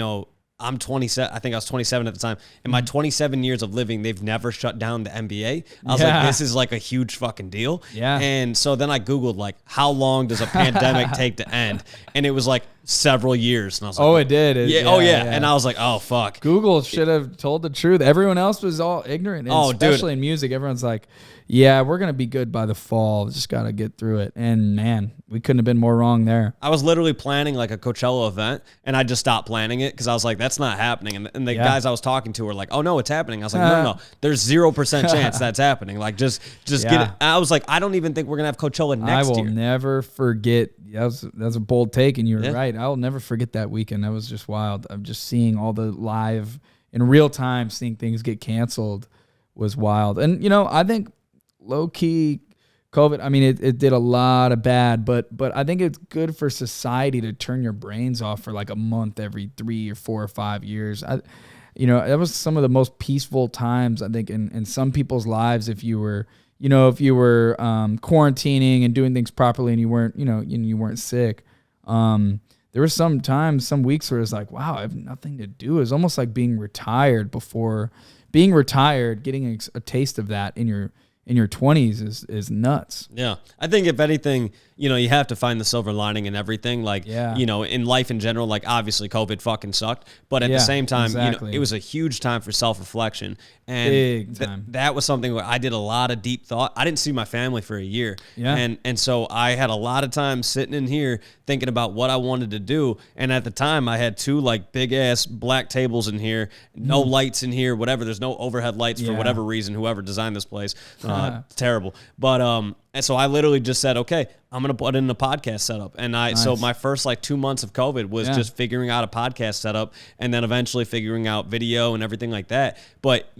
I'm 27. I think I was 27 at the time. In my 27 years of living, they've never shut down the NBA. I was like, this is like a huge fucking deal. Yeah. And so then I Googled like, how long does a pandemic take to end? And it was like several years. And I was like, it did. Yeah. And I was like, oh fuck. Google should have told the truth. Everyone else was all ignorant. And especially in music, everyone's like, yeah, we're going to be good by the fall. Just got to get through it. And man, we couldn't have been more wrong there. I was literally planning like a Coachella event, and I just stopped planning it because I was like, that's not happening. And the guys I was talking to were like, oh no, it's happening. I was like, no. There's 0% chance that's happening. Like just get it. I was like, I don't even think we're going to have Coachella next year. I will never forget. That was a bold take, and you were right. I will never forget that weekend. That was just wild. I'm just seeing all the live in real time, seeing things get canceled was wild. And, I think low key COVID, I mean, it did a lot of bad, but I think it's good for society to turn your brains off for like a month every 3 or 4 or 5 years. That was some of the most peaceful times, I think, in some people's lives. If you were quarantining and doing things properly and you weren't sick, there were some weeks where it's like, wow, I have nothing to do. It's almost like being retired, getting a taste of that in your 20s is nuts. Yeah. I think if anything, you have to find the silver lining in everything. Like, in life in general, like obviously COVID fucking sucked, but at the same time, it was a huge time for self-reflection. And big time. That was something where I did a lot of deep thought. I didn't see my family for a year. Yeah. And so I had a lot of time sitting in here thinking about what I wanted to do. And at the time I had 2 like big ass black tables in here, no lights in here, whatever. There's no overhead lights for whatever reason, whoever designed this place. Terrible. But, and so I literally just said, okay, I'm going to put in a podcast setup. And so my first like 2 months of COVID was just figuring out a podcast setup, and then eventually figuring out video and everything like that. But,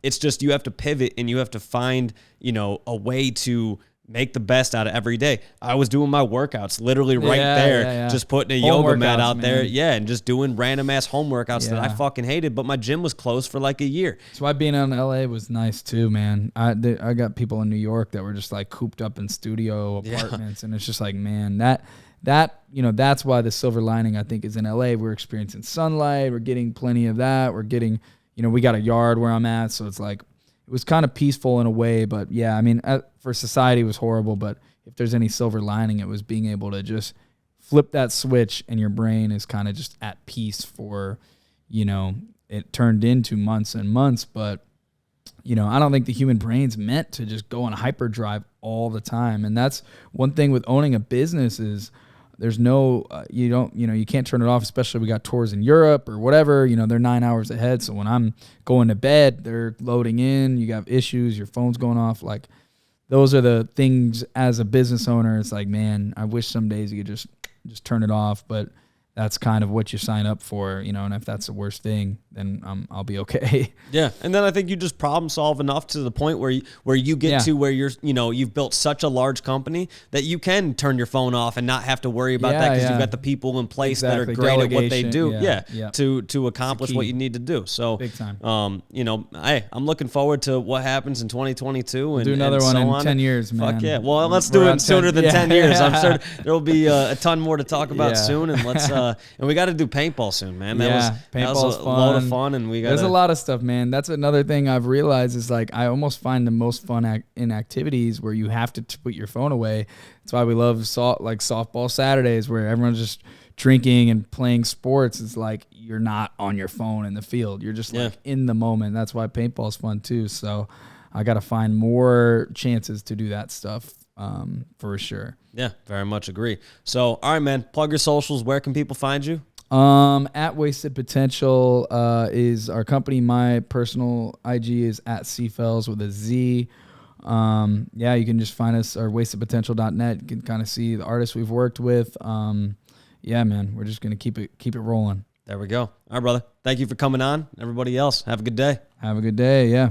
it's just, you have to pivot and you have to find, a way to make the best out of every day. I was doing my workouts literally right there, just putting a yoga mat out there. Yeah. And just doing random ass home workouts that I fucking hated, but my gym was closed for like a year. That's why being in LA was nice too, man. I got people in New York that were just like cooped up in studio apartments. And it's just like, man, that's why the silver lining, I think, is in LA. We're experiencing sunlight. We're getting plenty of that. We're getting, we got a yard where I'm at. So it's like, it was kind of peaceful in a way, but yeah, I mean, for society it was horrible, but if there's any silver lining, it was being able to just flip that switch and your brain is kind of just at peace for, it turned into months and months, but, I don't think the human brain's meant to just go on hyperdrive all the time. And that's one thing with owning a business is there's no, you can't turn it off, especially we got tours in Europe or whatever, they're 9 hours ahead. So when I'm going to bed, they're loading in, you got issues, your phone's going off. Like those are the things as a business owner. It's like, man, I wish some days you could just turn it off, but that's kind of what you sign up for, and if that's the worst thing, then I'll be okay. Yeah. And then I think you just problem solve enough to the point where you get to where you're, you've built such a large company that you can turn your phone off and not have to worry about that because you've got the people in place that are great at what they do. To accomplish what you need to do. So big time. Hey, I'm looking forward to what happens in 2022 and do another one in 10 years, man. Fuck yeah. Well, let's do it sooner than 10 years. I'm sure there'll be a ton more to talk about soon, and let's and we got to do paintball soon, man. That was a lot of fun, and there's a lot of stuff, man. That's another thing I've realized is like I almost find the most fun in activities where you have to put your phone away. That's why we love softball Saturdays where everyone's just drinking and playing sports. It's like you're not on your phone in the field. You're just like in the moment. That's why paintball's fun too. So I got to find more chances to do that stuff for sure. Yeah, very much agree. So, all right, man, plug your socials. Where can people find you? At Wasted Potential is our company. My personal IG is at cfells with a Z. Yeah, you can just find us or wastedpotential.net. You can kind of see the artists we've worked with. Yeah, man, we're just gonna keep it rolling. There we go. All right, brother. Thank you for coming on. Everybody else, have a good day. Have a good day. Yeah.